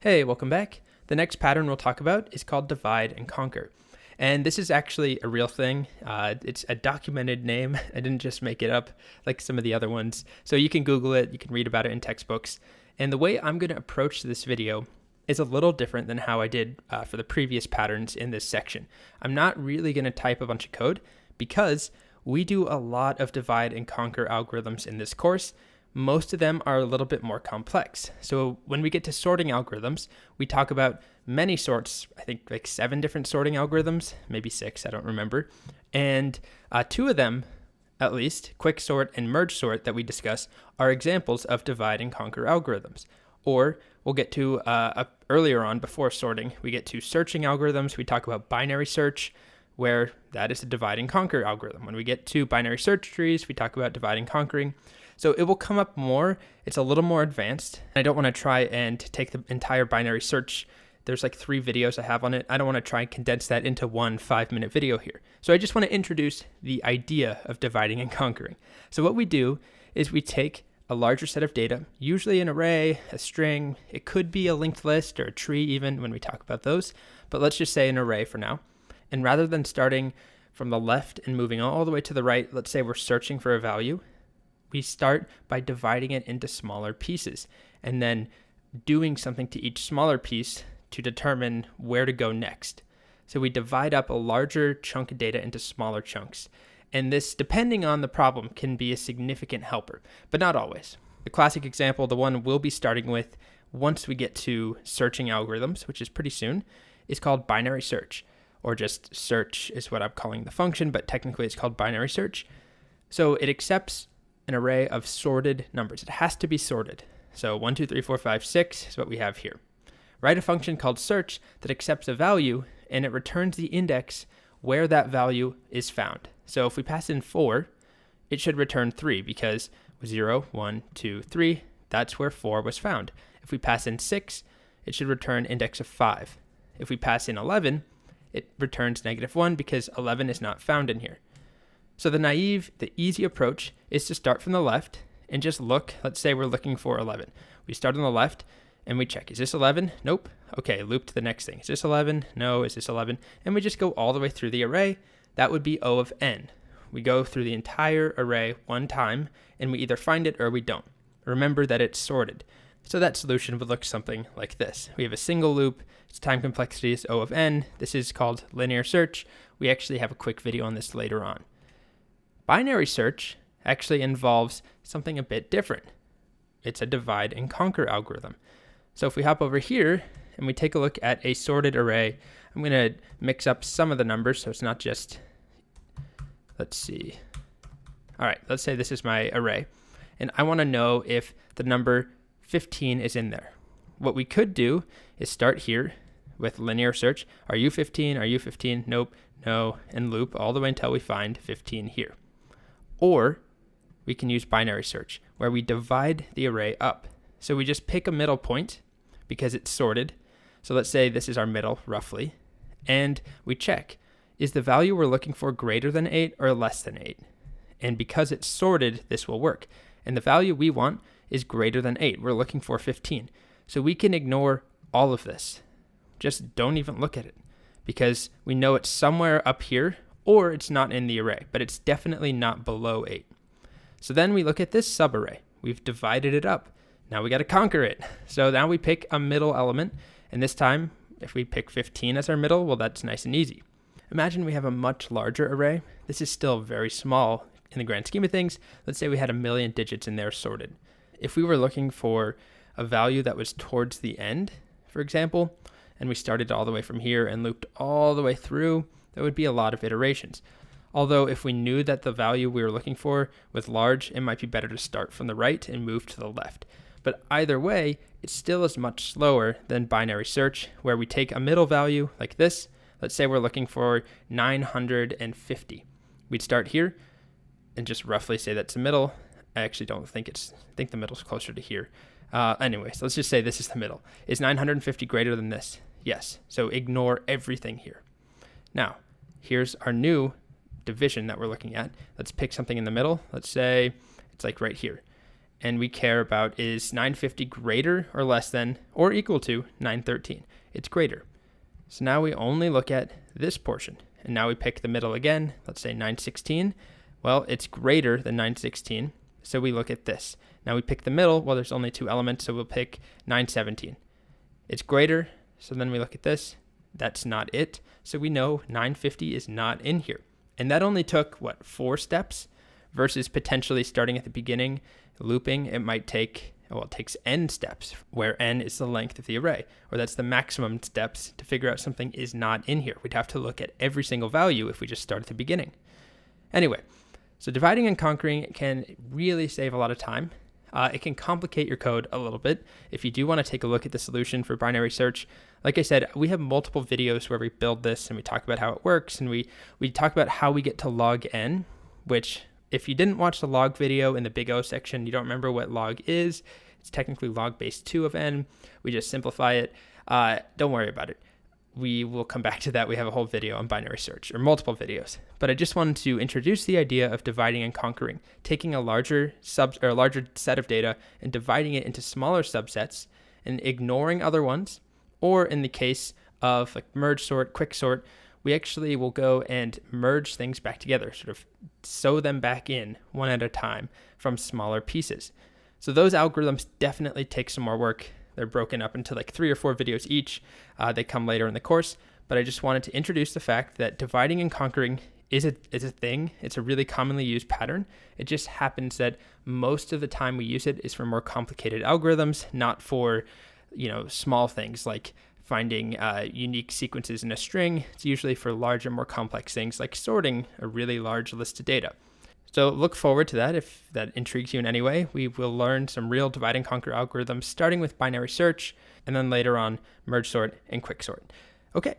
Hey, welcome back. The next pattern we'll talk about is called divide and conquer. And this is actually a real thing. It's a documented name. I didn't just make it up like some of the other ones. So you can Google it, you can read about it in textbooks. And the way I'm going to approach this video is a little different than how I did for the previous patterns in this section. I'm not really going to type a bunch of code because we do a lot of divide and conquer algorithms in this course. Most of them are a little bit more complex. So when we get to sorting algorithms, we talk about many sorts, I think like 7 different sorting algorithms, maybe 6, I don't remember. And 2 of them, at least, quicksort and merge sort that we discuss, are examples of divide and conquer algorithms. Or we'll get to earlier on before sorting, we get to searching algorithms. We talk about binary search, where that is a divide and conquer algorithm. When we get to binary search trees, we talk about divide and conquering. So it will come up more. It's a little more advanced. I don't want to try and take the entire binary search. There's like 3 videos I have on it. I don't want to try and condense that into one 5-minute video here. So I just want to introduce the idea of dividing and conquering. So what we do is we take a larger set of data, usually an array, a string. It could be a linked list or a tree even when we talk about those, but let's just say an array for now. And rather than starting from the left and moving all the way to the right, let's say we're searching for a value. We start by dividing it into smaller pieces and then doing something to each smaller piece to determine where to go next. So we divide up a larger chunk of data into smaller chunks. And this, depending on the problem, can be a significant helper, but not always. The classic example, the one we'll be starting with once we get to searching algorithms, which is pretty soon, is called binary search, or just search is what I'm calling the function, but technically it's called binary search. So it accepts an array of sorted numbers. It has to be sorted. So 1, 2, 3, 4, 5, 6 is what we have here. Write a function called search that accepts a value and it returns the index where that value is found. So if we pass in 4, it should return 3 because 0, 1, 2, 3, that's where 4 was found. If we pass in 6, it should return index of 5. If we pass in 11, it returns -1 because 11 is not found in here. So the easy approach is to start from the left and just look. Let's say we're looking for 11. We start on the left and we check, is this 11? Nope. Okay, loop to the next thing. Is this 11? No. Is this 11? And we just go all the way through the array. That would be O of n. We go through the entire array one time and we either find it or we don't. Remember that it's sorted. So that solution would look something like this. We have a single loop. Its time complexity is O of n. This is called linear search. We actually have a quick video on this later on. Binary search actually involves something a bit different. It's a divide and conquer algorithm. So if we hop over here and we take a look at a sorted array, I'm going to mix up some of the numbers so it's not just, let's see. All right, let's say this is my array and I want to know if the number 15 is in there. What we could do is start here with linear search. Are you 15? Are you 15? Nope, no, and loop all the way until we find 15 here. Or we can use binary search where we divide the array up. So we just pick a middle point because it's sorted. So let's say this is our middle roughly. And we check, is the value we're looking for greater than 8 or less than 8? And because it's sorted, this will work. And the value we want is greater than 8. We're looking for 15. So we can ignore all of this. Just don't even look at it because we know it's somewhere up here or it's not in the array, but it's definitely not below 8. So then we look at this subarray. We've divided it up. Now we got to conquer it. So now we pick a middle element, and this time, if we pick 15 as our middle, well, that's nice and easy. Imagine we have a much larger array. This is still very small in the grand scheme of things. Let's say we had 1 million digits in there sorted. If we were looking for a value that was towards the end, for example, and we started all the way from here and looped all the way through, that would be a lot of iterations. Although if we knew that the value we were looking for was large, it might be better to start from the right and move to the left. But either way, it still is much slower than binary search, where we take a middle value like this. Let's say we're looking for 950. We'd start here and just roughly say that's the middle. I actually don't think I think the middle's closer to here. Anyways, let's just say this is the middle. Is 950 greater than this? Yes. So ignore everything here. Now, here's our new division that we're looking at. Let's pick something in the middle. Let's say it's like right here. and we care about is 950 greater or less than or equal to 913. It's greater. So now we only look at this portion. And now we pick the middle again. Let's say 916. Well, it's greater than 916. So we look at this. Now we pick the middle. Well, there's only 2 elements, so we'll pick 917. It's greater. So then we look at this. That's not it. So we know 950 is not in here. And that only took, 4 steps versus potentially starting at the beginning, looping. It might take, it takes n steps, where n is the length of the array, or that's the maximum steps to figure out something is not in here. We'd have to look at every single value if we just start at the beginning. Anyway, so dividing and conquering can really save a lot of time. It can complicate your code a little bit. If you do want to take a look at the solution for binary search, like I said, we have multiple videos where we build this and we talk about how it works, and we talk about how we get to log n, which if you didn't watch the log video in the big O section, you don't remember what log is. It's technically log base 2 of n. We just simplify it. Don't worry about it. We will come back to that. We have a whole video on binary search, or multiple videos. But I just wanted to introduce the idea of dividing and conquering, taking a larger set of data and dividing it into smaller subsets and ignoring other ones. Or in the case of like merge sort, quick sort, we actually will go and merge things back together, sort of sew them back in one at a time from smaller pieces. So those algorithms definitely take some more work. They're broken up into like 3 or 4 videos each. They come later in the course, but I just wanted to introduce the fact that dividing and conquering is a thing. It's a really commonly used pattern. It just happens that most of the time we use it is for more complicated algorithms, not for, small things like finding unique sequences in a string. It's usually for larger, more complex things like sorting a really large list of data. So look forward to that if that intrigues you in any way. We will learn some real divide and conquer algorithms starting with binary search and then later on merge sort and quick sort. Okay,